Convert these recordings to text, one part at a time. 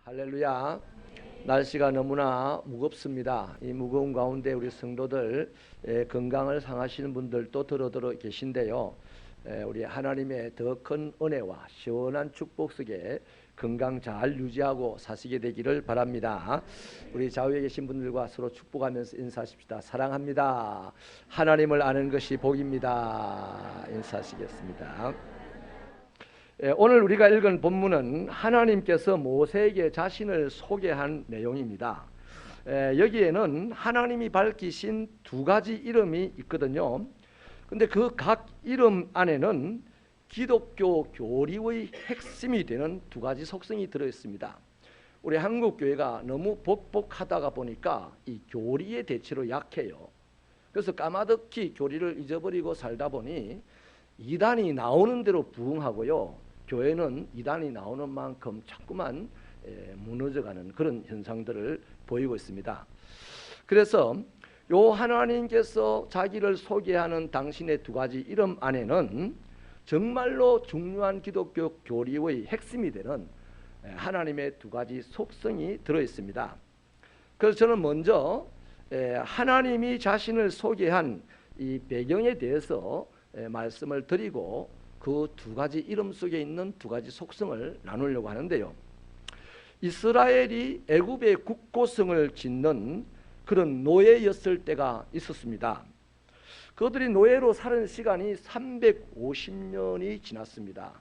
할렐루야. 날씨가 너무나 무겁습니다. 이 무거운 가운데 우리 성도들 건강을 상하시는 분들도 더러 계신데요. 우리 하나님의 더 큰 은혜와 시원한 축복 속에 건강 잘 유지하고 사시게 되기를 바랍니다. 우리 좌우에 계신 분들과 서로 축복하면서 인사하십시다. 사랑합니다. 하나님을 아는 것이 복입니다. 인사하시겠습니다. 오늘 우리가 읽은 본문은 하나님께서 모세에게 자신을 소개한 내용입니다. 여기에는 하나님이 밝히신 두 가지 이름이 있거든요. 근데 그 각 이름 안에는 기독교 교리의 핵심이 되는 두 가지 속성이 들어있습니다. 우리 한국 교회가 너무 복복하다가 보니까 이 교리의 대체로 약해요. 그래서 까마득히 교리를 잊어버리고 살다 보니 이단이 나오는 대로 부응하고요. 교회는 이단이 나오는 만큼 자꾸만 무너져가는 그런 현상들을 보이고 있습니다. 그래서 요 하나님께서 자기를 소개하는 당신의 두 가지 이름 안에는 정말로 중요한 기독교 교리의 핵심이 되는 하나님의 두 가지 속성이 들어있습니다. 그래서 저는 먼저 하나님이 자신을 소개한 이 배경에 대해서 말씀을 드리고 그 두 가지 이름 속에 있는 두 가지 속성을 나누려고 하는데요. 이스라엘이 애굽의 국고성을 짓는 그런 노예였을 때가 있었습니다. 그들이 노예로 사는 시간이 350년이 지났습니다.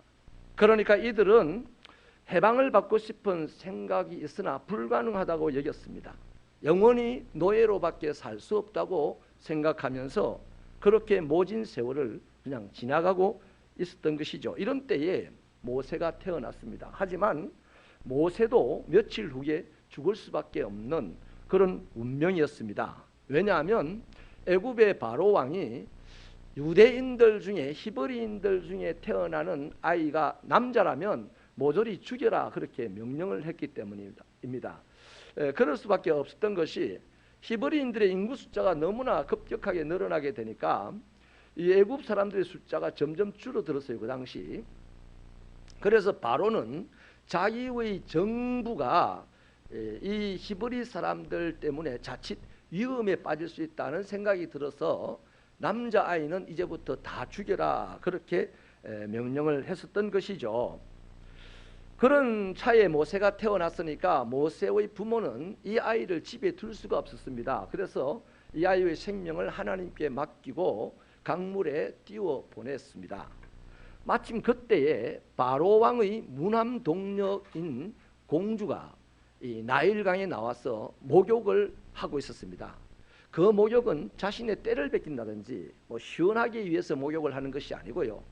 그러니까 이들은 해방을 받고 싶은 생각이 있으나 불가능하다고 여겼습니다. 영원히 노예로밖에 살 수 없다고 생각하면서 그렇게 모진 세월을 그냥 지나가고 있었던 것이죠. 이런 때에 모세가 태어났습니다. 하지만 모세도 며칠 후에 죽을 수밖에 없는 그런 운명이었습니다. 왜냐하면 애굽의 바로 왕이 유대인들 중에 히브리인들 중에 태어나는 아이가 남자라면 모조리 죽여라 그렇게 명령을 했기 때문입니다. 그럴 수밖에 없었던 것이 히브리인들의 인구 숫자가 너무나 급격하게 늘어나게 되니까 이 애굽 사람들의 숫자가 점점 줄어들었어요. 그 당시. 그래서 바로는 자기의 정부가 이 히브리 사람들 때문에 자칫 위험에 빠질 수 있다는 생각이 들어서 남자아이는 이제부터 다 죽여라 그렇게 명령을 했었던 것이죠. 그런 차에 모세가 태어났으니까 모세의 부모는 이 아이를 집에 둘 수가 없었습니다. 그래서 이 아이의 생명을 하나님께 맡기고 강물에 띄워 보냈습니다. 마침 그때에 바로 왕의 무남 동녀인 공주가 이 나일강에 나와서 목욕을 하고 있었습니다. 그 목욕은 자신의 때를 뺏긴다든지 시원하기 위해서 목욕을 하는 것이 아니고요.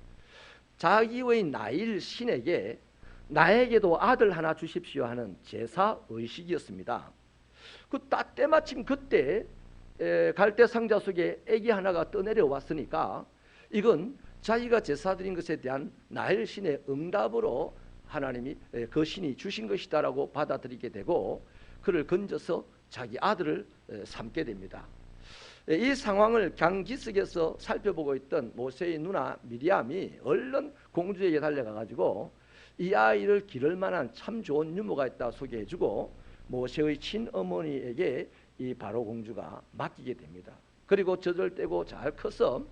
자기의 나일 신에게 나에게도 아들 하나 주십시오 하는 제사 의식이었습니다. 때마침 그때 갈대 상자 속에 아기 하나가 떠내려 왔으니까 이건 자기가 제사 드린 것에 대한 나일 신의 응답으로 하나님이 그 신이 주신 것이다라고 받아들이게 되고 그를 건져서 자기 아들을 삼게 됩니다. 이 상황을 경기석에서 살펴보고 있던 모세의 누나 미리암이 얼른 공주에게 달려가 가지고 이 아이를 기를 만한 참 좋은 유모가 있다 소개해주고 모세의 친어머니에게 이 바로 공주가 맡기게 됩니다. 그리고 젖을 떼고 잘 커서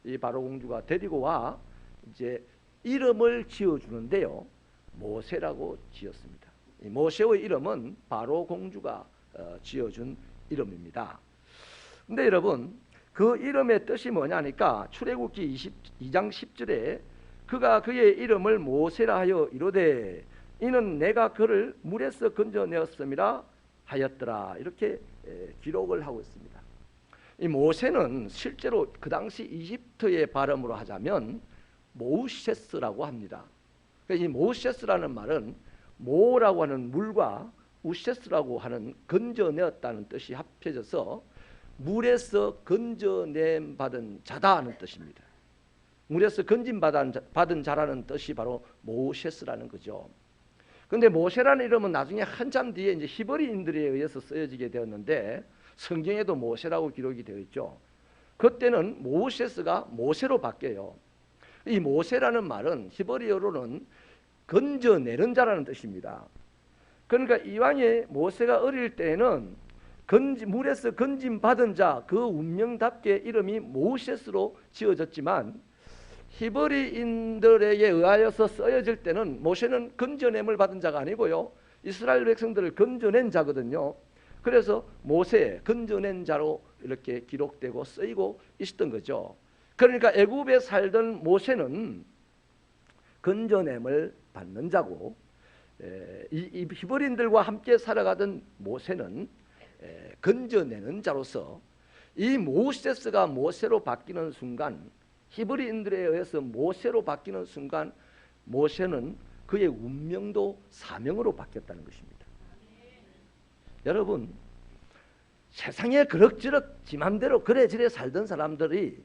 이 바로 공주가 데리고 와 이제 이름을 지어주는데요. 모세라고 지었습니다. 이 모세의 이름은 바로 공주가 지어준 이름입니다. 근데 여러분 그 이름의 뜻이 뭐냐니까 출애굽기 22장 10절에 그가 그의 이름을 모세라 하여 이르되 이는 내가 그를 물에서 건져내었음이라 하였더라 이렇게 기록을 하고 있습니다. 이 모세는 실제로 그 당시 이집트의 발음으로 하자면 모우셰스라고 합니다. 이 모우셰스라는 말은 모라고 하는 물과 우셰스라고 하는 건져내었다는 뜻이 합해져서 물에서 건져냄 받은 자다 하는 뜻입니다. 물에서 건짐받은 자라는 뜻이 바로 모우셰스라는 거죠. 근데 모세라는 이름은 나중에 한참 뒤에 이제 히브리인들에 의해서 쓰여지게 되었는데 성경에도 모세라고 기록이 되어 있죠. 그때는 모세스가 모세로 바뀌어요. 이 모세라는 말은 히브리어로는 건져내는 자라는 뜻입니다. 그러니까 이왕에 모세가 어릴 때에는 물에서 건짐 받은 자 그 운명답게 이름이 모세스로 지어졌지만 히브리인들에게 의하여서 쓰여질 때는 모세는 건져냄을 받은 자가 아니고요, 이스라엘 백성들을 건져낸 자거든요. 그래서 모세, 건져낸 자로 이렇게 기록되고 쓰이고 있었던 거죠. 그러니까 애굽에 살던 모세는 건져냄을 받는 자고, 이 히브리인들과 함께 살아가던 모세는 건져내는 자로서 이 모세스가 모세로 바뀌는 순간, 히브리인들에 의해서 모세로 바뀌는 순간 모세는 그의 운명도 사명으로 바뀌었다는 것입니다. 여러분, 세상에 그럭저럭 지 맘대로 그래저래 살던 사람들이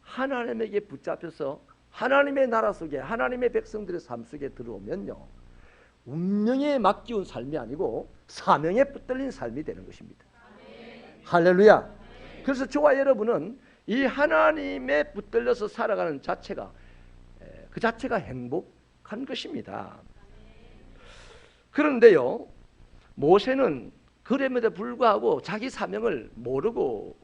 하나님에게 붙잡혀서 하나님의 나라 속에, 하나님의 백성들의 삶 속에 들어오면요, 운명에 맡기운 삶이 아니고 사명에 붙들린 삶이 되는 것입니다. 할렐루야. 그래서 저와 여러분은 이 하나님에 붙들려서 살아가는 자체가, 그 자체가 행복한 것입니다. 그런데요, 모세는 그럼에도 불구하고 자기 사명을 모르고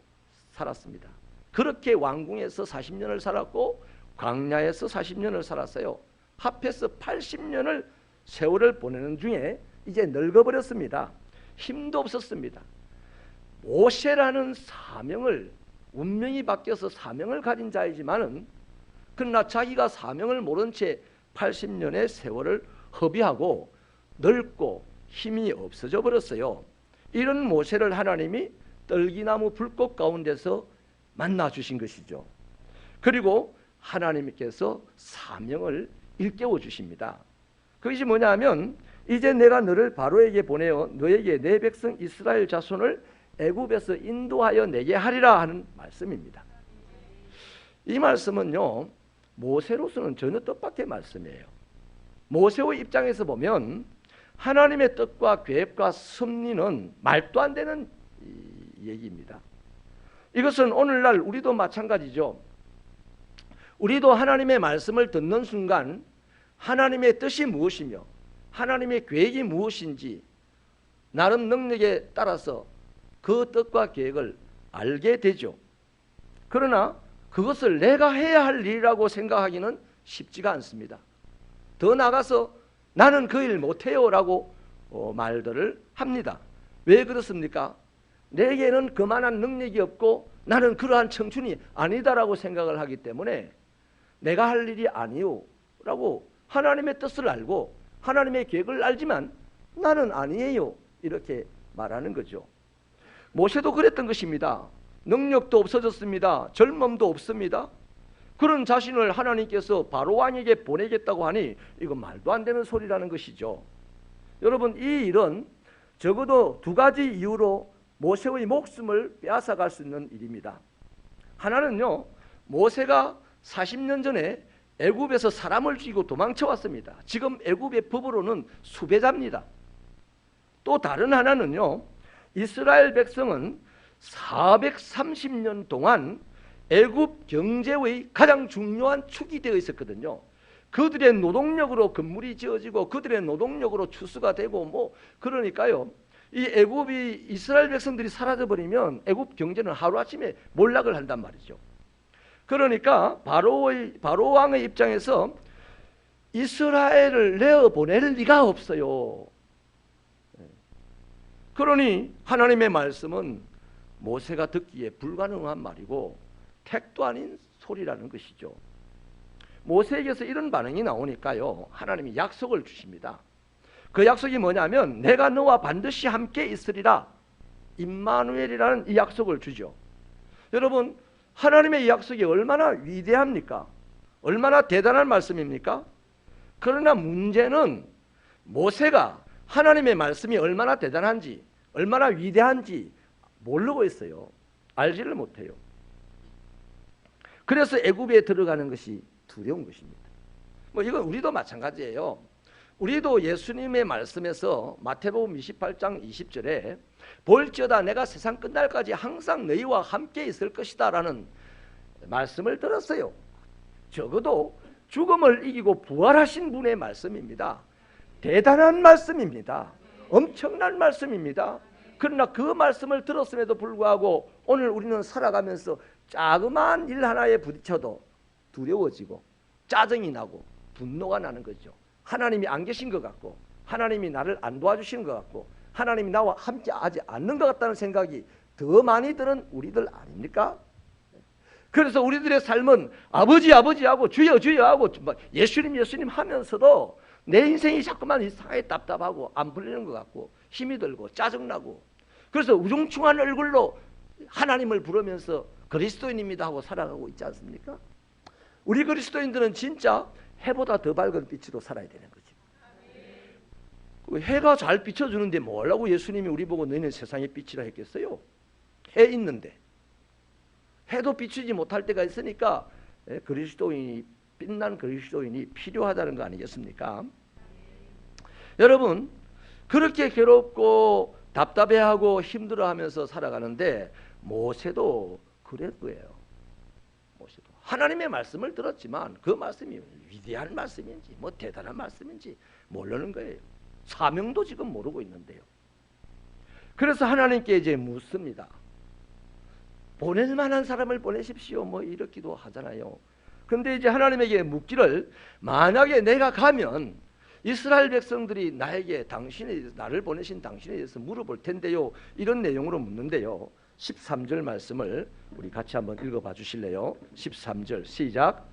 살았습니다. 그렇게 왕궁에서 40년을 살았고 광야에서 40년을 살았어요. 합해서 80년을 세월을 보내는 중에 이제 늙어버렸습니다. 힘도 없었습니다. 모세라는 사명을, 운명이 바뀌어서 사명을 가진 자이지만은, 그러나 자기가 사명을 모른 채 80년의 세월을 허비하고 늙고 힘이 없어져 버렸어요. 이런 모세를 하나님이 떨기나무 불꽃 가운데서 만나 주신 것이죠. 그리고 하나님께서 사명을 일깨워 주십니다. 그것이 뭐냐면, 이제 내가 너를 바로에게 보내어 너에게 내 백성 이스라엘 자손을 애굽에서 인도하여 내게 하리라 하는 말씀입니다. 이 말씀은요, 모세로서는 전혀 뜻밖의 말씀이에요. 모세의 입장에서 보면 하나님의 뜻과 계획과 섭리는 말도 안 되는 얘기입니다. 이것은 오늘날 우리도 마찬가지죠. 우리도 하나님의 말씀을 듣는 순간 하나님의 뜻이 무엇이며 하나님의 계획이 무엇인지 나름 능력에 따라서 그 뜻과 계획을 알게 되죠. 그러나 그것을 내가 해야 할 일이라고 생각하기는 쉽지가 않습니다. 더 나아가서 나는 그 일 못해요 라고 말들을 합니다. 왜 그렇습니까? 내게는 그만한 능력이 없고 나는 그러한 청춘이 아니다라고 생각을 하기 때문에 내가 할 일이 아니요 라고 하나님의 뜻을 알고 하나님의 계획을 알지만 나는 아니에요 이렇게 말하는 거죠. 모세도 그랬던 것입니다. 능력도 없어졌습니다. 젊음도 없습니다. 그런 자신을 하나님께서 바로 왕에게 보내겠다고 하니 이건 말도 안 되는 소리라는 것이죠. 여러분, 이 일은 적어도 두 가지 이유로 모세의 목숨을 빼앗아갈 수 있는 일입니다. 하나는요, 모세가 40년 전에 애굽에서 사람을 죽이고 도망쳐 왔습니다. 지금 애굽의 법으로는 수배자입니다. 또 다른 하나는요, 이스라엘 백성은 430년 동안 애굽 경제의 가장 중요한 축이 되어 있었거든요. 그들의 노동력으로 건물이 지어지고 그들의 노동력으로 추수가 되고 그러니까요, 이 애굽이 이스라엘 백성들이 사라져 버리면 애굽 경제는 하루아침에 몰락을 한단 말이죠. 그러니까 바로 왕의 입장에서 이스라엘을 내어 보낼 리가 없어요. 그러니 하나님의 말씀은 모세가 듣기에 불가능한 말이고 택도 아닌 소리라는 것이죠. 모세에게서 이런 반응이 나오니까요, 하나님이 약속을 주십니다. 그 약속이 뭐냐면 내가 너와 반드시 함께 있으리라, 임마누엘이라는 이 약속을 주죠. 여러분, 하나님의 이 약속이 얼마나 위대합니까? 얼마나 대단한 말씀입니까? 그러나 문제는 모세가 하나님의 말씀이 얼마나 대단한지, 얼마나 위대한지 모르고 있어요. 알지를 못해요. 그래서 애굽에 들어가는 것이 두려운 것입니다. 이건 우리도 마찬가지예요. 우리도 예수님의 말씀에서 마태복음 28장 20절에 볼지어다 내가 세상 끝날까지 항상 너희와 함께 있을 것이다 라는 말씀을 들었어요. 적어도 죽음을 이기고 부활하신 분의 말씀입니다. 대단한 말씀입니다. 엄청난 말씀입니다. 그러나 그 말씀을 들었음에도 불구하고 오늘 우리는 살아가면서 자그마한 일 하나에 부딪혀도 두려워지고 짜증이 나고 분노가 나는 거죠. 하나님이 안 계신 것 같고 하나님이 나를 안 도와주시는 것 같고 하나님이 나와 함께 하지 않는 것 같다는 생각이 더 많이 드는 우리들 아닙니까? 그래서 우리들의 삶은 아버지 아버지하고 주여 주여 하고 예수님 예수님 하면서도 내 인생이 자꾸만 이상하게 답답하고 안 풀리는 것 같고 힘이 들고 짜증나고 그래서 우중충한 얼굴로 하나님을 부르면서 그리스도인입니다 하고 살아가고 있지 않습니까? 우리 그리스도인들은 진짜 해보다 더 밝은 빛으로 살아야 되는 거지. 해가 잘 비춰주는데 뭐라고 예수님이 우리 보고 너희는 세상의 빛이라 했겠어요? 해 있는데 해도 비추지 못할 때가 있으니까 그리스도인이 빛난 그리스도인이 필요하다는 거 아니겠습니까? 여러분 그렇게 괴롭고 답답해하고 힘들어하면서 살아가는데 모세도 그럴 거예요. 모세도 하나님의 말씀을 들었지만 그 말씀이 위대한 말씀인지 뭐 대단한 말씀인지 모르는 거예요. 사명도 지금 모르고 있는데요. 그래서 하나님께 이제 묻습니다. 보낼 만한 사람을 보내십시오. 뭐 이렇기도 하잖아요. 그런데 이제 하나님에게 묻기를 만약에 내가 가면 이스라엘 백성들이 나에게 나를 보내신 당신에 대해서 물어볼 텐데요. 이런 내용으로 묻는데요. 13절 말씀을 우리 같이 한번 읽어봐 주실래요? 13절 시작.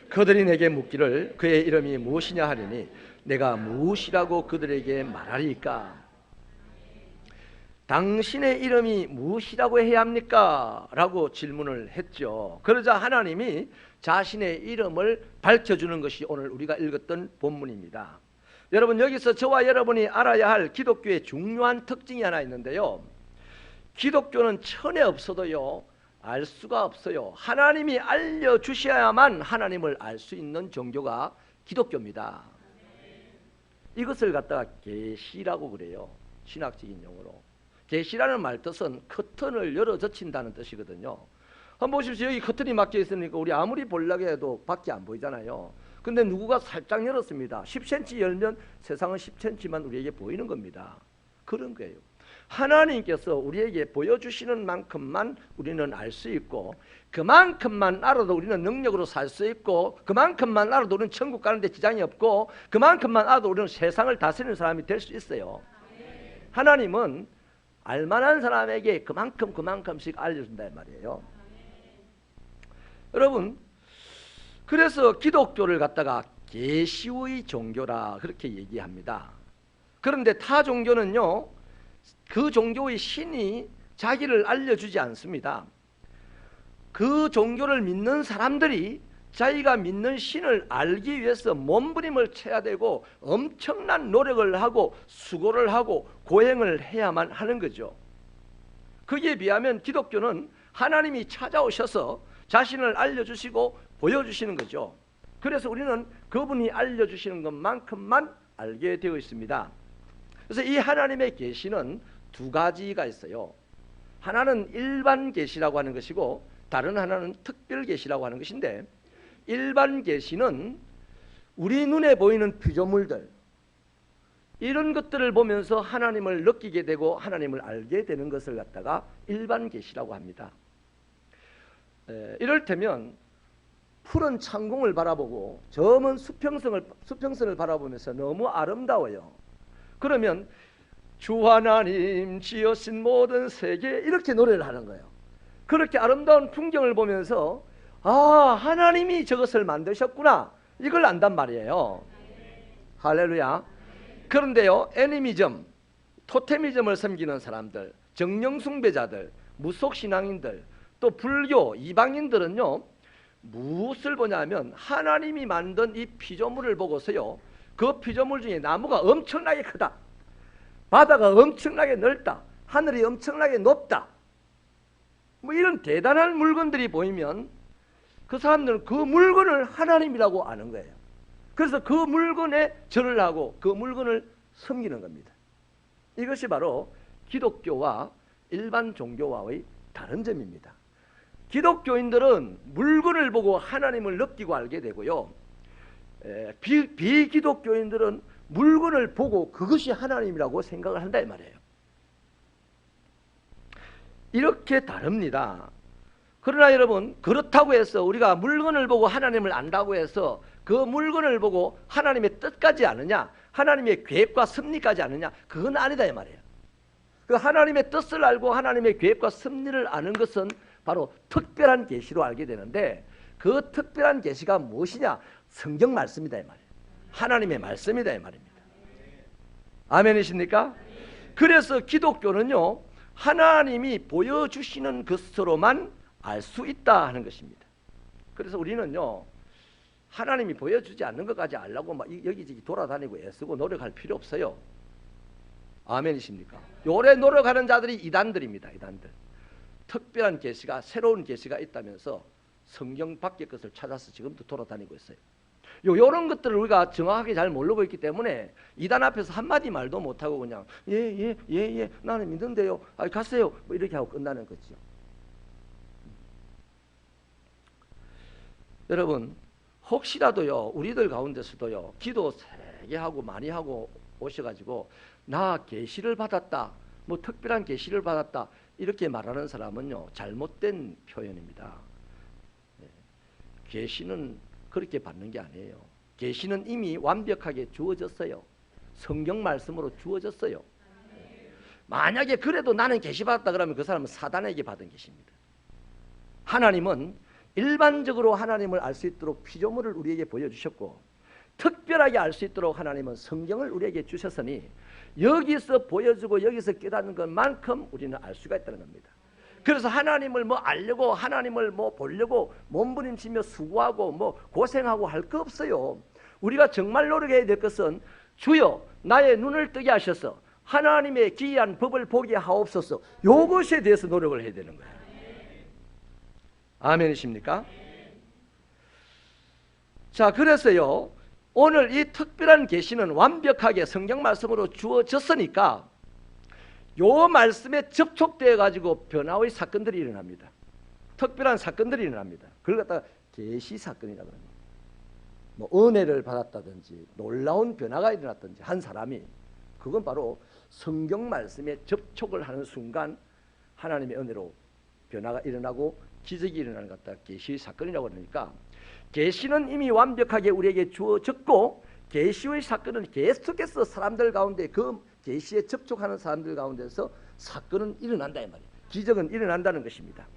그들이 내게 묻기를 그의 이름이 무엇이냐 하리니 내가 무엇이라고 그들에게 말하리까? 당신의 이름이 무엇이라고 해야 합니까? 라고 질문을 했죠. 그러자 하나님이 자신의 이름을 밝혀주는 것이 오늘 우리가 읽었던 본문입니다. 여러분 여기서 저와 여러분이 알아야 할 기독교의 중요한 특징이 하나 있는데요. 기독교는 천에 없어도요 알 수가 없어요. 하나님이 알려주셔야만 하나님을 알 수 있는 종교가 기독교입니다. 이것을 갖다가 계시라고 그래요. 신학적인 용어로. 계시라는 말 뜻은 커튼을 열어 젖힌다는 뜻이거든요. 한번 보십시오. 여기 커튼이 막혀 있으니까 우리 아무리 보려고 해도 밖이 안 보이잖아요. 근데 누구가 살짝 열었습니다. 10cm 열면 세상은 10cm만 우리에게 보이는 겁니다. 그런 거예요. 하나님께서 우리에게 보여주시는 만큼만 우리는 알 수 있고 그만큼만 알아도 우리는 능력으로 살 수 있고 그만큼만 알아도 우리는 천국 가는데 지장이 없고 그만큼만 알아도 우리는 세상을 다스리는 사람이 될 수 있어요. 하나님은 알만한 사람에게 그만큼씩 알려준단 말이에요. 여러분 그래서 기독교를 갖다가 계시의 종교라 그렇게 얘기합니다. 그런데 타 종교는요 그 종교의 신이 자기를 알려주지 않습니다. 그 종교를 믿는 사람들이 자기가 믿는 신을 알기 위해서 몸부림을 쳐야 되고 엄청난 노력을 하고 수고를 하고 고행을 해야만 하는 거죠. 거기에 비하면 기독교는 하나님이 찾아오셔서 자신을 알려주시고 보여주시는 거죠. 그래서 우리는 그분이 알려주시는 것만큼만 알게 되어 있습니다. 그래서 이 하나님의 계시는 두 가지가 있어요. 하나는 일반 계시라고 하는 것이고 다른 하나는 특별 계시라고 하는 것인데 일반 계시는 우리 눈에 보이는 피조물들 이런 것들을 보면서 하나님을 느끼게 되고 하나님을 알게 되는 것을 갖다가 일반 계시라고 합니다. 이를테면 푸른 창공을 바라보고 저 먼 수평선을 바라보면서 너무 아름다워요. 그러면 주 하나님 지으신 모든 세계 이렇게 노래를 하는 거예요. 그렇게 아름다운 풍경을 보면서 아 하나님이 저것을 만드셨구나 이걸 안단 말이에요. 할렐루야. 그런데요 애니미즘, 토테미즘을 섬기는 사람들, 정령숭배자들, 무속신앙인들 또 불교, 이방인들은요 무엇을 보냐면 하나님이 만든 이 피조물을 보고서요 그 피조물 중에 나무가 엄청나게 크다, 바다가 엄청나게 넓다, 하늘이 엄청나게 높다 뭐 이런 대단한 물건들이 보이면 그 사람들은 그 물건을 하나님이라고 아는 거예요. 그래서 그 물건에 절을 하고 그 물건을 섬기는 겁니다. 이것이 바로 기독교와 일반 종교와의 다른 점입니다. 기독교인들은 물건을 보고 하나님을 느끼고 알게 되고요. 비기독교인들은 물건을 보고 그것이 하나님이라고 생각을 한다 이 말이에요. 이렇게 다릅니다. 그러나 여러분, 그렇다고 해서 우리가 물건을 보고 하나님을 안다고 해서 그 물건을 보고 하나님의 뜻까지 아느냐, 하나님의 계획과 섭리까지 아느냐, 그건 아니다 이 말이에요. 그 하나님의 뜻을 알고 하나님의 계획과 섭리를 아는 것은 바로 특별한 계시로 알게 되는데, 그 특별한 계시가 무엇이냐? 성경 말씀이다 이 말이에요. 하나님의 말씀이다 이 말입니다. 아멘이십니까? 그래서 기독교는요, 하나님이 보여주시는 것으로만 알 수 있다 하는 것입니다. 그래서 우리는요, 하나님이 보여주지 않는 것까지 알려고 막 여기저기 돌아다니고 애쓰고 노력할 필요 없어요. 아멘이십니까? 요래 노력하는 자들이 이단들입니다. 이단들. 특별한 계시가, 새로운 계시가 있다면서 성경 밖의 것을 찾아서 지금도 돌아다니고 있어요. 요런 것들을 우리가 정확하게 잘 모르고 있기 때문에 이단 앞에서 한마디 말도 못하고 그냥 예 나는 믿는데요, 가세요, 뭐 이렇게 하고 끝나는 거죠. 여러분, 혹시라도요, 우리들 가운데서도요, 기도 세게 하고 많이 하고 오셔가지고 나 계시를 받았다, 뭐 특별한 계시를 받았다 이렇게 말하는 사람은요, 잘못된 표현입니다. 계시는 그렇게 받는 게 아니에요. 계시는 이미 완벽하게 주어졌어요. 성경 말씀으로 주어졌어요. 만약에 그래도 나는 계시 받았다 그러면 그 사람은 사단에게 받은 계시입니다. 하나님은 일반적으로 하나님을 알 수 있도록 피조물을 우리에게 보여주셨고, 특별하게 알 수 있도록 하나님은 성경을 우리에게 주셨으니 여기서 보여주고 여기서 깨닫는 것만큼 우리는 알 수가 있다는 겁니다. 그래서 하나님을 뭐 알려고, 하나님을 뭐 보려고 몸부림치며 수고하고 뭐 고생하고 할 거 없어요. 우리가 정말 노력해야 될 것은 주여 나의 눈을 뜨게 하셔서 하나님의 기이한 법을 보게 하옵소서, 이것에 대해서 노력을 해야 되는 거예요. 아멘이십니까? 자, 그래서요, 오늘 이 특별한 계시는 완벽하게 성경 말씀으로 주어졌으니까 요 말씀에 접촉되어 가지고 변화의 사건들이 일어납니다. 특별한 사건들이 일어납니다. 그걸 갖다가 계시 사건이라고 합니다. 뭐 은혜를 받았다든지 놀라운 변화가 일어났든지 한 사람이, 그건 바로 성경 말씀에 접촉을 하는 순간 하나님의 은혜로 변화가 일어나고 기적이 일어나는 것 같다. 계시의 사건이라고 그러니까, 계시는 이미 완벽하게 우리에게 주어졌고, 계시의 사건은 계속해서 사람들 가운데, 그 계시에 접촉하는 사람들 가운데서 사건은 일어난다 이 말이에요. 기적은 일어난다는 것입니다.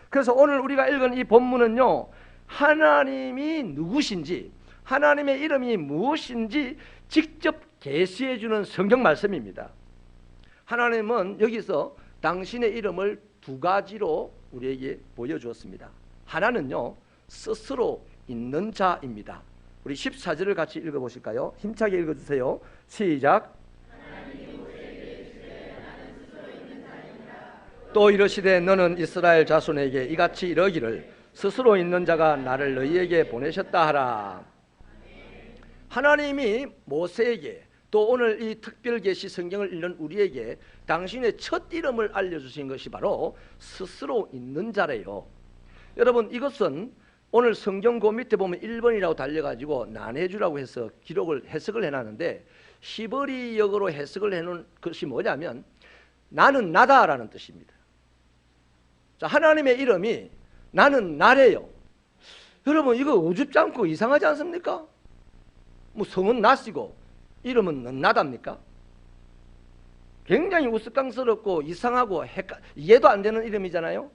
그래서 오늘 우리가 읽은 이 본문은요, 하나님이 누구신지, 하나님의 이름이 무엇인지 직접 계시해 주는 성경 말씀입니다. 하나님은 여기서 당신의 이름을 두 가지로 우리에게 보여주었습니다. 하나는요, 스스로 있는 자입니다. 우리 14절을 같이 읽어보실까요? 힘차게 읽어주세요. 시작. 또 이르시되 너는 이스라엘 자손에게 이같이 이르기를 스스로 있는 자가 나를 너희에게 보내셨다 하라. 하나님이 모세에게, 또 오늘 이 특별 계시 성경을 읽는 우리에게 당신의 첫 이름을 알려주신 것이 바로 스스로 있는 자래요. 여러분, 이것은 오늘 성경 그 밑에 보면 1번이라고 달려가지고 나눠주라고 해서 해석을 해놨는데, 히브리역으로 해석을 해놓은 것이 뭐냐면 나는 나다라는 뜻입니다. 자, 하나님의 이름이 나는 나래요. 여러분, 이거 어줍지 않고 이상하지 않습니까? 뭐 성은 나시고 이름은 너나답니까? 굉장히 우스꽝스럽고 이상하고 이해도 안 되는 이름이잖아요.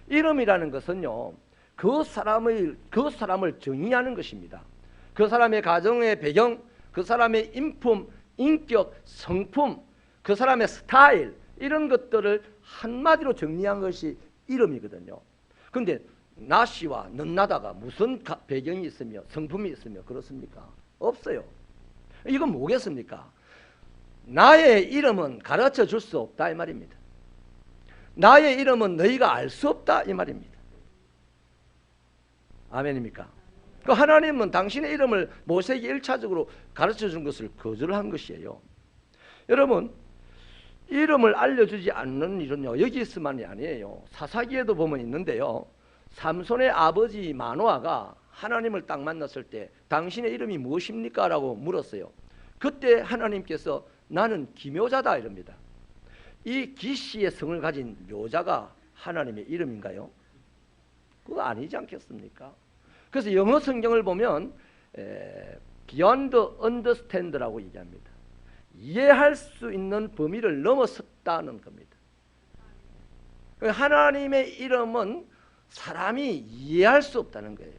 이름이라는 것은요, 그 사람을 정의하는 것입니다. 그 사람의 가정의 배경, 그 사람의 인품, 인격, 성품, 그 사람의 스타일, 이런 것들을 한마디로 정리한 것이 이름이거든요. 그런데 나씨와 너나다가 무슨 배경이 있으며 성품이 있으며 그렇습니까? 없어요. 이건 뭐겠습니까? 나의 이름은 가르쳐 줄 수 없다 이 말입니다. 나의 이름은 너희가 알 수 없다 이 말입니다. 아멘입니까? 그 하나님은 당신의 이름을 모세에게 1차적으로 가르쳐 준 것을 거절한 것이에요. 여러분, 이름을 알려주지 않는 일은요, 여기서만이 아니에요. 사사기에도 보면 있는데요. 삼손의 아버지 마노아가 하나님을 딱 만났을 때 당신의 이름이 무엇입니까? 라고 물었어요. 그때 하나님께서 나는 기묘자다 이럽니다. 이 기씨의 성을 가진 묘자가 하나님의 이름인가요? 그거 아니지 않겠습니까? 그래서 영어 성경을 보면 beyond understand라고 얘기합니다. 이해할 수 있는 범위를 넘어섰다는 겁니다. 하나님의 이름은 사람이 이해할 수 없다는 거예요.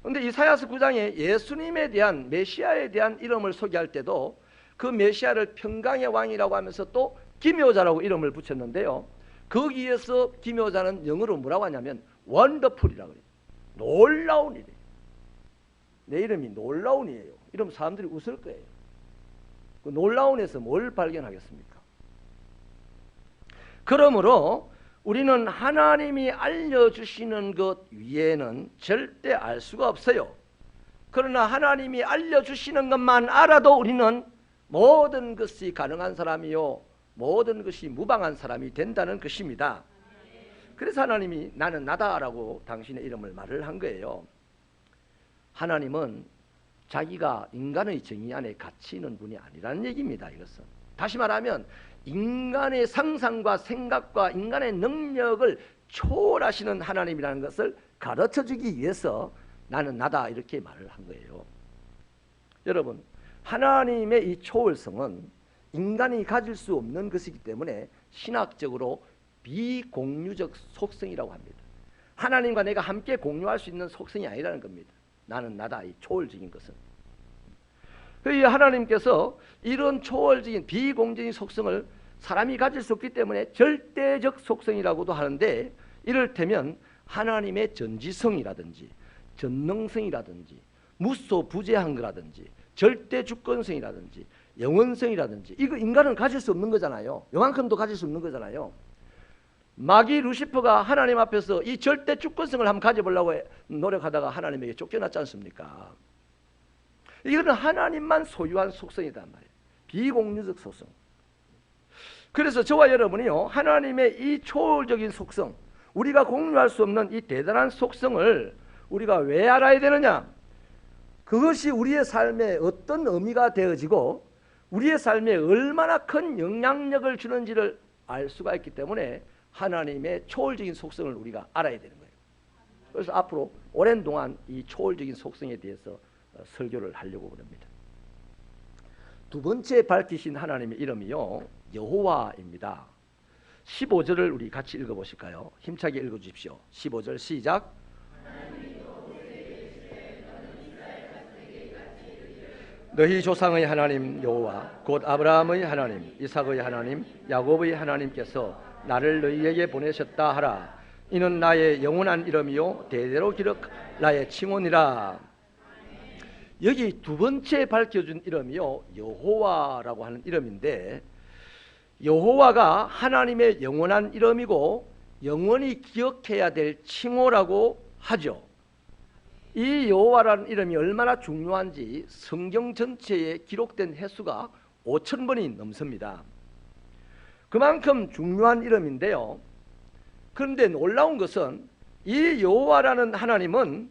그런데 이사야서 9장에 예수님에 대한 메시아에 대한 이름을 소개할 때도 그 메시아를 평강의 왕이라고 하면서 또 기묘자라고 이름을 붙였는데요. 거기에서 기묘자는 영어로 뭐라고 하냐면 원더풀이라고 해요. 놀라운 이래요. 내 이름이 놀라운이에요. 이러면 사람들이 웃을 거예요. 그 놀라운에서 뭘 발견하겠습니까? 그러므로 우리는 하나님이 알려주시는 것 위에는 절대 알 수가 없어요. 그러나 하나님이 알려주시는 것만 알아도 우리는 모든 것이 가능한 사람이요 모든 것이 무방한 사람이 된다는 것입니다. 그래서 하나님이 나는 나다라고 당신의 이름을 말을 한 거예요. 하나님은 자기가 인간의 정의 안에 갇히는 분이 아니라는 얘기입니다. 이것은 다시 말하면 인간의 상상과 생각과 인간의 능력을 초월하시는 하나님이라는 것을 가르쳐주기 위해서 나는 나다 이렇게 말을 한 거예요. 여러분, 하나님의 이 초월성은 인간이 가질 수 없는 것이기 때문에 신학적으로 비공유적 속성이라고 합니다. 하나님과 내가 함께 공유할 수 있는 속성이 아니라는 겁니다. 나는 나다, 이 초월적인 것은. 이 하나님께서 이런 초월적인 비공적인 속성을 사람이 가질 수 없기 때문에 절대적 속성이라고도 하는데, 이를테면 하나님의 전지성이라든지 전능성이라든지 무소부재한 거라든지 절대주권성이라든지 영원성이라든지 이거 인간은 가질 수 없는 거잖아요. 요만큼도 가질 수 없는 거잖아요. 마귀 루시퍼가 하나님 앞에서 이 절대주권성을 한번 가져보려고 노력하다가 하나님에게 쫓겨났지 않습니까? 이거는 하나님만 소유한 속성이란 말이에요. 비공유적 속성. 그래서 저와 여러분이요, 하나님의 이 초월적인 속성, 우리가 공유할 수 없는 이 대단한 속성을 우리가 왜 알아야 되느냐? 그것이 우리의 삶에 어떤 의미가 되어지고 우리의 삶에 얼마나 큰 영향력을 주는지를 알 수가 있기 때문에 하나님의 초월적인 속성을 우리가 알아야 되는 거예요. 그래서 앞으로 오랜 동안 이 초월적인 속성에 대해서 설교를 하려고 합니다. 두 번째 밝히신 하나님의 이름이요, 여호와입니다. 15절을 우리 같이 읽어보실까요? 힘차게 읽어주십시오. 15절 시작. 너희 조상의 하나님 여호와 곧 아브라함의 하나님, 이삭의 하나님, 야곱의 하나님께서 나를 너희에게 보내셨다 하라. 이는 나의 영원한 이름이요 대대로 기록 나의 칭호니라. 여기 두 번째 밝혀준 이름이요 여호와라고 하는 이름인데, 여호와가 하나님의 영원한 이름이고 영원히 기억해야 될 칭호라고 하죠. 이 여호와라는 이름이 얼마나 중요한지 성경 전체에 기록된 횟수가 5,000번이 넘습니다. 그만큼 중요한 이름인데요. 그런데 놀라운 것은 이 여호와라는 하나님은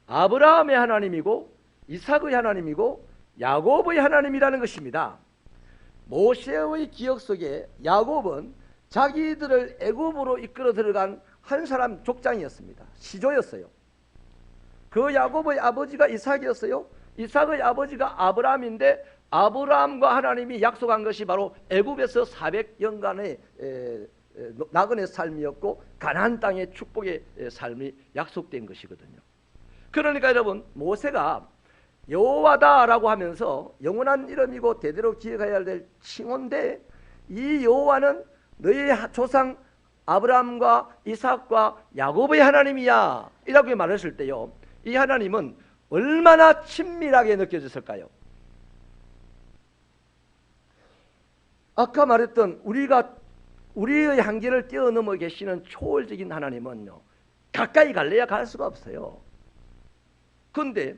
아브라함의 하나님이고 이삭의 하나님이고 야곱의 하나님이라는 것입니다. 모세의 기억 속에 야곱은 자기들을 애굽으로 이끌어 들어간 한 사람 족장이었습니다. 시조였어요. 그 야곱의 아버지가 이삭이었어요. 이삭의 아버지가 아브라함인데 아브라함과 하나님이 약속한 것이 바로 애굽에서 400년간의 나그네 삶이었고 가나안 땅의 축복의 삶이 약속된 것이거든요. 그러니까 여러분, 모세가 여호와다라고 하면서 영원한 이름이고 대대로 기억해야 될 칭호인데, 이 여호와는 너희 조상 아브라함과 이삭과 야곱의 하나님이야 이라고 말했을 때요, 이 하나님은 얼마나 친밀하게 느껴졌을까요? 아까 말했던 우리의 한계를 뛰어넘어 계시는 초월적인 하나님은요, 가까이 갈래야 갈 수가 없어요. 그런데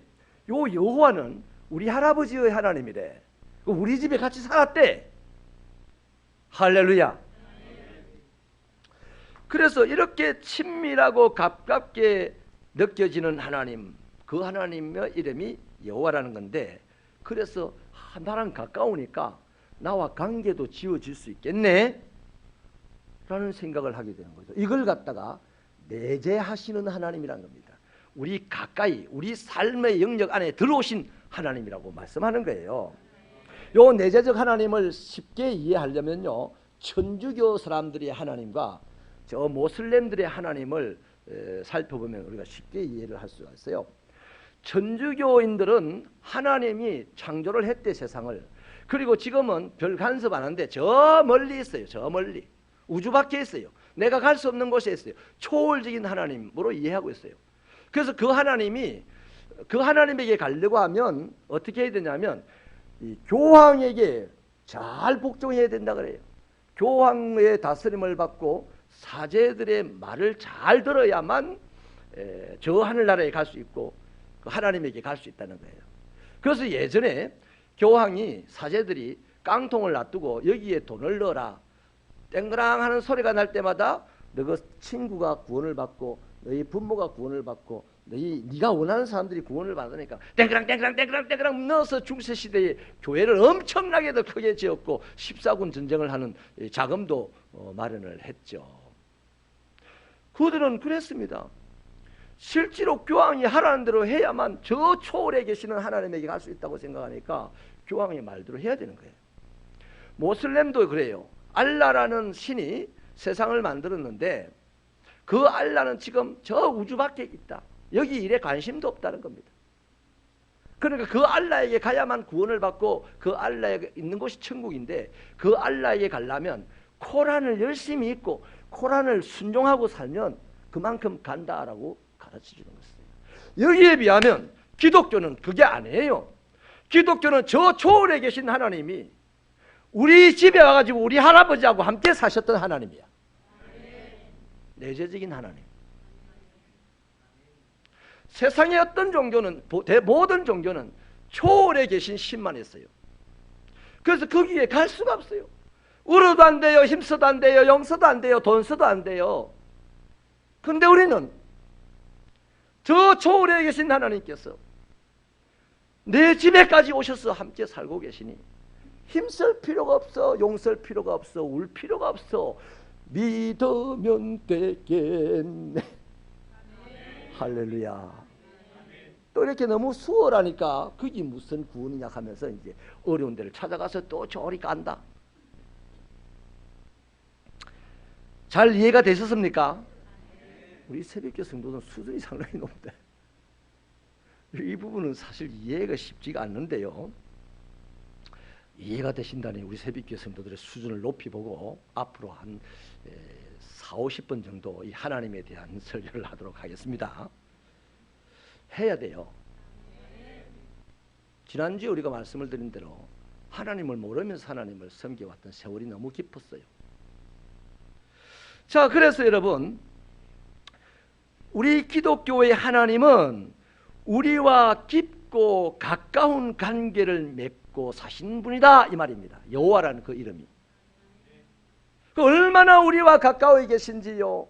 요 여호와는 우리 할아버지의 하나님이래. 우리 집에 같이 살았대. 할렐루야. 그래서 이렇게 친밀하고 가깝게 느껴지는 하나님, 그 하나님의 이름이 여호와라는 건데, 그래서 나랑 가까우니까 나와 관계도 지어질 수 있겠네 라는 생각을 하게 되는 거죠. 이걸 갖다가 내재하시는 하나님이라는 겁니다. 우리 가까이, 우리 삶의 영역 안에 들어오신 하나님이라고 말씀하는 거예요. 요 내재적 하나님을 쉽게 이해하려면요, 천주교 사람들의 하나님과 저 모슬렘들의 하나님을 살펴보면 우리가 쉽게 이해를 할 수가 있어요. 천주교인들은 하나님이 창조를 했대, 세상을. 그리고 지금은 별 간섭 안 하는데 저 멀리 있어요. 저 멀리 우주 밖에 있어요. 내가 갈 수 없는 곳에 있어요. 초월적인 하나님으로 이해하고 있어요. 그래서 그 하나님이, 그 하나님에게 가려고 하면 어떻게 해야 되냐면 이 교황에게 잘 복종해야 된다 그래요. 교황의 다스림을 받고 사제들의 말을 잘 들어야만 저 하늘나라에 갈 수 있고 그 하나님에게 갈 수 있다는 거예요. 그래서 예전에 교황이, 사제들이 깡통을 놔두고 여기에 돈을 넣어라, 땡그랑 하는 소리가 날 때마다 너희 친구가 구원을 받고 너희 부모가 구원을 받고 네가 원하는 사람들이 구원을 받으니까 땡그랑 넣어서 중세시대에 교회를 엄청나게 더 크게 지었고 14군 전쟁을 하는 자금도 마련을 했죠. 그들은 그랬습니다. 실제로 교황이 하라는 대로 해야만 저 초월에 계시는 하나님에게 갈 수 있다고 생각하니까 교황의 말대로 해야 되는 거예요. 모슬렘도 그래요. 알라라는 신이 세상을 만들었는데 그 알라는 지금 저 우주 밖에 있다. 여기 일에 관심도 없다는 겁니다. 그러니까 그 알라에게 가야만 구원을 받고 그 알라에 있는 곳이 천국인데 그 알라에게 가려면 코란을 열심히 읽고 코란을 순종하고 살면 그만큼 간다라고 가르쳐주는 것이에요. 여기에 비하면 기독교는 그게 아니에요. 기독교는 저 초월에 계신 하나님이 우리 집에 와가지고 우리 할아버지하고 함께 사셨던 하나님이야. 내재적인 하나님. 세상의 어떤 종교는, 모든 종교는 초월에 계신 신만 있어요. 그래서 거기에 갈 수가 없어요. 울어도 안 돼요, 힘써도 안 돼요, 영써도 안 돼요, 돈 써도 안 돼요. 그런데 우리는 저 초월에 계신 하나님께서 내 집에까지 오셔서 함께 살고 계시니 힘쓸 필요가 없어, 용쓸 필요가 없어, 울 필요가 없어. 믿으면 되겠네. 할렐루야. 또 이렇게 너무 수월하니까 그게 무슨 구원이냐 하면서 이제 어려운 데를 찾아가서 또 저리 간다. 잘 이해가 되셨습니까? 우리 새벽교 성도는 수준이 상당히 높다. 이 부분은 사실 이해가 쉽지가 않는데요. 이해가 되신다니 우리 새벽교 성도들의 수준을 높이 보고 앞으로 한 40-50번 정도 이 하나님에 대한 설교를 하도록 하겠습니다. 해야 돼요. 지난주에 우리가 말씀을 드린 대로 하나님을 모르면서 하나님을 섬겨왔던 세월이 너무 깊었어요. 자, 그래서 여러분, 우리 기독교의 하나님은 우리와 깊고 가까운 관계를 맺고 사신 분이다 이 말입니다. 여호와라는 그 이름이. 그 얼마나 우리와 가까워 계신지요,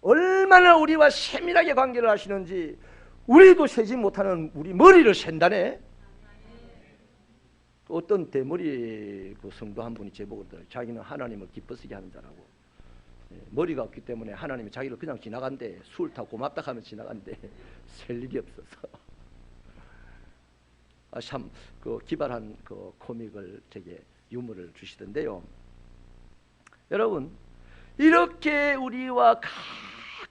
얼마나 우리와 세밀하게 관계를 하시는지 우리도 세지 못하는 우리 머리를 센다네. 어떤 대머리 그 성도 한 분이 제보를 들어요. 자기는 하나님을 기뻐쓰게 하는 자라고. 머리가 없기 때문에 하나님이 자기를 그냥 지나간대. 술 타고 고맙다 하면 지나간대. 셀 일이 없어서. 참 그 기발한 그 코믹을 되게 유머를 주시던데요. 여러분, 이렇게 우리와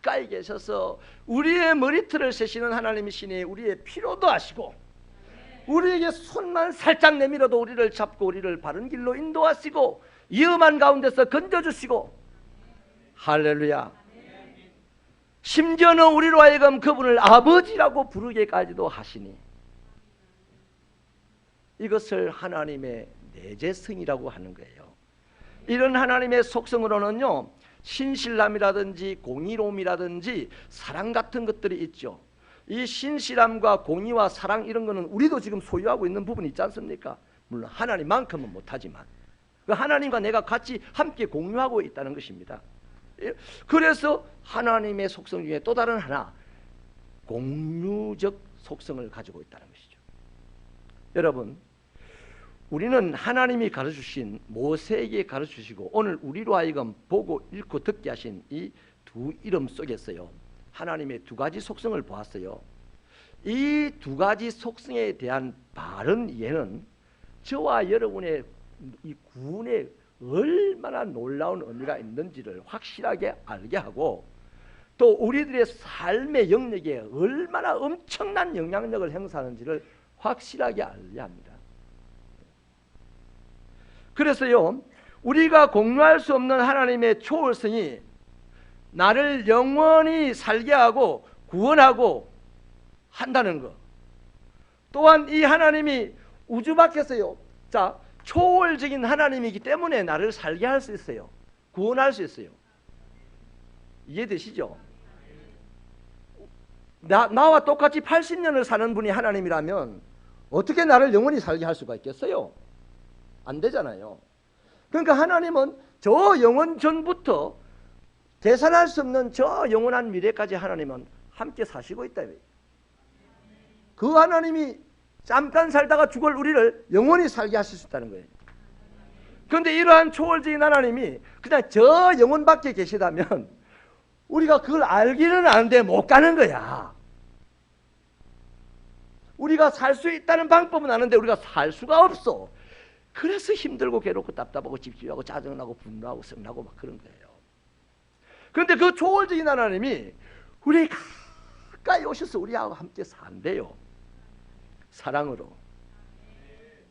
가까이 계셔서 우리의 머리털을 세시는 하나님이시니 우리의 필요도 아시고 우리에게 손만 살짝 내밀어도 우리를 잡고 우리를 바른 길로 인도하시고 위험한 가운데서 건져주시고, 할렐루야. 심지어는 우리로 하여금 그분을 아버지라고 부르게까지도 하시니 이것을 하나님의 내재성이라고 하는 거예요. 이런 하나님의 속성으로는요, 신실함이라든지 공의로움이라든지 사랑 같은 것들이 있죠. 이 신실함과 공의와 사랑 이런 거는 우리도 지금 소유하고 있는 부분이 있지 않습니까? 물론 하나님만큼은 못하지만 그 하나님과 내가 같이 함께 공유하고 있다는 것입니다. 그래서 하나님의 속성 중에 또 다른 하나, 공유적 속성을 가지고 있다는 것이죠. 여러분, 우리는 하나님이 가르쳐주신, 모세에게 가르쳐주시고 오늘 우리로 하여금 보고 읽고 듣게 하신 이 두 이름 속에서요, 하나님의 두 가지 속성을 보았어요. 이 두 가지 속성에 대한 바른 이해는 저와 여러분의 이 구원에 얼마나 놀라운 의미가 있는지를 확실하게 알게 하고, 또 우리들의 삶의 영역에 얼마나 엄청난 영향력을 행사하는지를 확실하게 알게 합니다. 그래서요, 우리가 공유할 수 없는 하나님의 초월성이 나를 영원히 살게 하고 구원하고 한다는 것, 또한 이 하나님이 우주 밖에서요, 자, 초월적인 하나님이기 때문에 나를 살게 할 수 있어요. 구원할 수 있어요. 이해되시죠? 나와 똑같이 80년을 사는 분이 하나님이라면 어떻게 나를 영원히 살게 할 수가 있겠어요? 안 되잖아요. 그러니까 하나님은 저 영원 전부터 계산할 수 없는 저 영원한 미래까지 하나님은 함께 사시고 있다. 그 하나님이 잠깐 살다가 죽을 우리를 영원히 살게 하실 수 있다는 거예요. 그런데 이러한 초월적인 하나님이 그냥 저 영혼 밖에 계시다면 우리가 그걸 알기는 아는데 못 가는 거야. 우리가 살 수 있다는 방법은 아는데 우리가 살 수가 없어. 그래서 힘들고 괴롭고 답답하고 찝찝하고 짜증나고 분노하고 성나고 막 그런 거예요. 그런데 그 초월적인 하나님이 우리 가까이 오셔서 우리하고 함께 산대요. 사랑으로,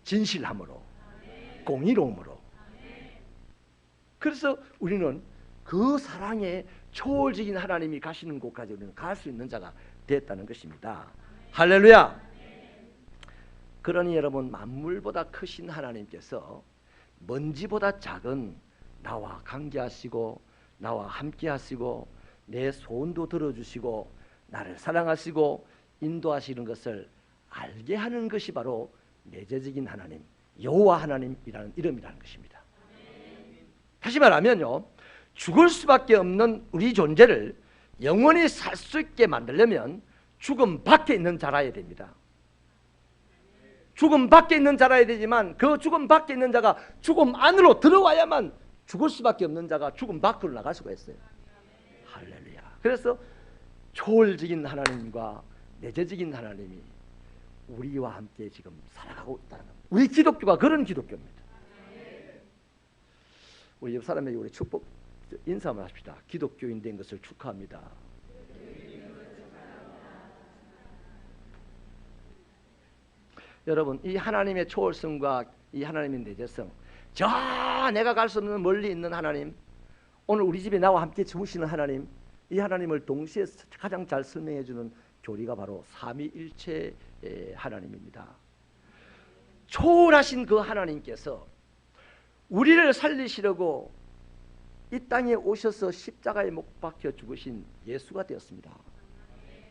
진실함으로, 공의로움으로. 그래서 우리는 그 사랑의 초월적인 하나님이 가시는 곳까지 우리는 갈 수 있는 자가 됐다는 것입니다. 할렐루야. 그러니 여러분, 만물보다 크신 하나님께서 먼지보다 작은 나와 관계하시고 나와 함께하시고 내 소원도 들어주시고 나를 사랑하시고 인도하시는 것을 알게 하는 것이 바로 내재적인 하나님, 여호와 하나님이라는 이름이라는 것입니다. 다시 말하면요, 죽을 수밖에 없는 우리 존재를 영원히 살 수 있게 만들려면 죽음 밖에 있는 자라야 됩니다. 죽음 밖에 있는 자라야 되지만 그 죽음 밖에 있는 자가 죽음 안으로 들어와야만 죽을 수밖에 없는 자가 죽음 밖으로 나갈 수가 있어요. 할렐루야. 그래서 초월적인 하나님과 내재적인 하나님이 우리와 함께 지금 살아가고 있다는 겁니다. 우리 기독교가 그런 기독교입니다. 우리 옆 사람에게 우리 축복 인사 한번 합시다. 기독교인 된 것을 축하합니다. 여러분, 이 하나님의 초월성과 이 하나님의 내재성, 저 내가 갈 수 없는 멀리 있는 하나님, 오늘 우리 집에 나와 함께 주무시는 하나님, 이 하나님을 동시에 가장 잘 설명해 주는 교리가 바로 삼위일체의 하나님입니다. 초월하신 그 하나님께서 우리를 살리시려고 이 땅에 오셔서 십자가에 못 박혀 죽으신 예수가 되었습니다.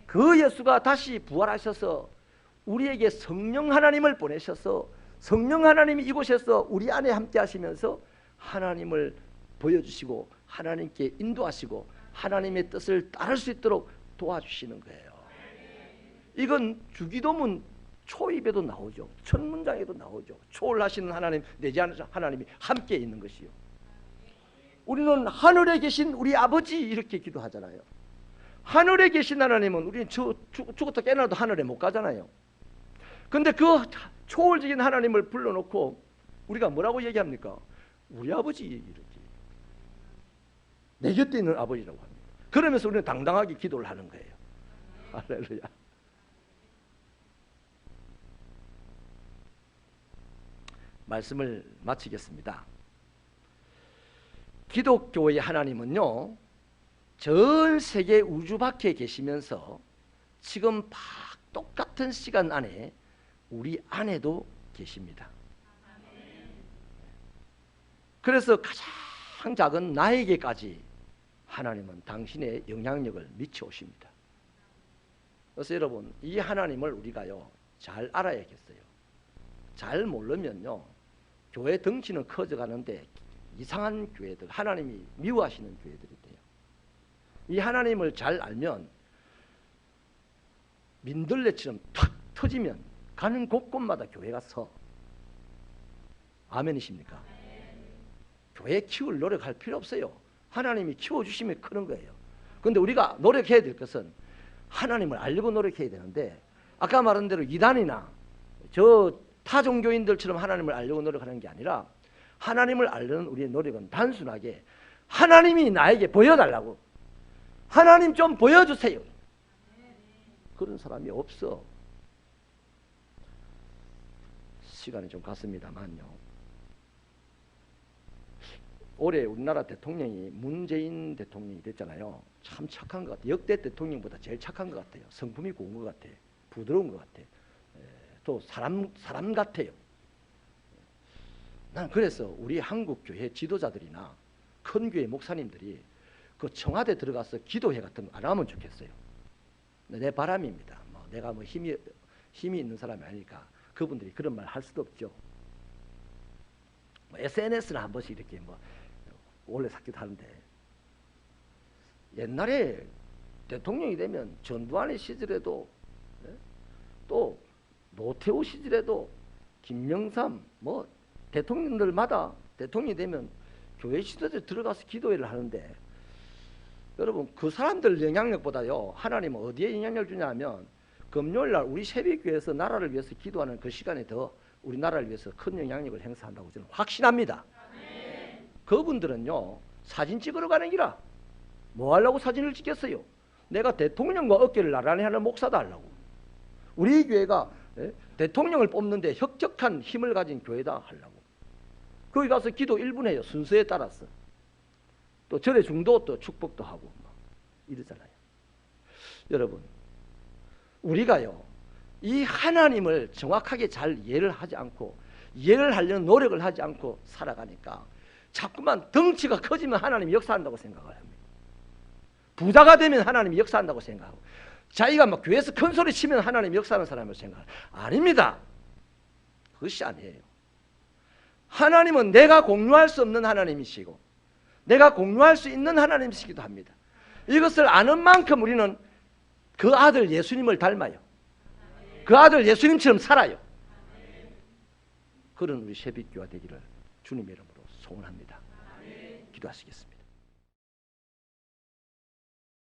그 예수가 다시 부활하셔서 우리에게 성령 하나님을 보내셔서 성령 하나님이 이곳에서 우리 안에 함께 하시면서 하나님을 보여주시고 하나님께 인도하시고 하나님의 뜻을 따를 수 있도록 도와주시는 거예요. 이건 주기도문 초입에도 나오죠. 첫 문장에도 나오죠. 초월하시는 하나님, 내재하는 하나님이 함께 있는 것이요. 우리는 하늘에 계신 우리 아버지 이렇게 기도하잖아요. 하늘에 계신 하나님은 우리는 죽었다 깨어나도 하늘에 못 가잖아요. 근데 그 초월적인 하나님을 불러놓고 우리가 뭐라고 얘기합니까? 우리 아버지 이렇게 내 곁에 있는 아버지라고 합니다. 그러면서 우리는 당당하게 기도를 하는 거예요. 할렐루야. 말씀을 마치겠습니다. 기독교의 하나님은요, 전 세계 우주 밖에 계시면서 지금 똑같은 시간 안에 우리 안에도 계십니다. 그래서 가장 작은 나에게까지 하나님은 당신의 영향력을 미쳐오십니다. 그래서 여러분, 이 하나님을 우리가요 잘 알아야겠어요. 잘 모르면요 교회 덩치는 커져가는데 이상한 교회들, 하나님이 미워하시는 교회들이 돼요. 이 하나님을 잘 알면 민들레처럼 탁 터지면 가는 곳곳마다 교회가 서. 아멘이십니까? 교회 키울 노력할 필요 없어요. 하나님이 키워주시면 크는 거예요. 그런데 우리가 노력해야 될 것은 하나님을 알려고 노력해야 되는데, 아까 말한 대로 이단이나 저 타종교인들처럼 하나님을 알려고 노력하는 게 아니라, 하나님을 알려는 우리의 노력은 단순하게 하나님이 나에게 보여달라고, 하나님 좀 보여주세요. 그런 사람이 없어. 시간이 좀 갔습니다만요. 올해 우리나라 대통령이 문재인 대통령이 됐잖아요. 참 착한 것 같아요. 역대 대통령보다 제일 착한 것 같아요. 성품이 고운 것 같아요. 부드러운 것 같아요. 또 사람 같아요. 난 그래서 우리 한국 교회 지도자들이나 큰 교회 목사님들이 그 청와대 들어가서 기도회 같은 거 안 하면 좋겠어요. 내 바람입니다. 내가 힘이 있는 사람이 아니니까 그분들이 그런 말 할 수도 없죠. SNS나 한 번씩 이렇게 올려 삭기도 하는데, 옛날에 대통령이 되면 전두환의 시절에도, 또 노태우 시절에도, 김영삼 대통령들마다 대통령이 되면 교회 지도자에 들어가서 기도회를 하는데, 여러분 그 사람들 영향력보다요 하나님은 어디에 영향력을 주냐면, 금요일날 우리 새벽교회에서 나라를 위해서 기도하는 그 시간에 더 우리나라를 위해서 큰 영향력을 행사한다고 저는 확신합니다. 그분들은요 사진 찍으러 가는 기라 뭐 하려고 사진을 찍겠어요? 내가 대통령과 어깨를 나란히 하는 목사도 하려고. 우리 교회가 대통령을 뽑는데 혁혁한 힘을 가진 교회다 하려고. 거기 가서 기도 1분 해요. 순서에 따라서. 또 절의 중도 또 축복도 하고 이러잖아요. 여러분 우리가요 이 하나님을 정확하게 잘 이해를 하지 않고, 이해를 하려는 노력을 하지 않고 살아가니까 자꾸만 덩치가 커지면 하나님이 역사한다고 생각을 합니다. 부자가 되면 하나님이 역사한다고 생각하고, 자기가 막 교회에서 큰 소리 치면 하나님이 역사하는 사람을 생각을 아닙니다. 그것이 아니에요. 하나님은 내가 공유할 수 없는 하나님이시고 내가 공유할 수 있는 하나님이시기도 합니다. 이것을 아는 만큼 우리는 그 아들 예수님을 닮아요. 그 아들 예수님처럼 살아요. 그런 우리 새벽교회가 되기를 주님의 이름으로 소원합니다. 기도하시겠습니다.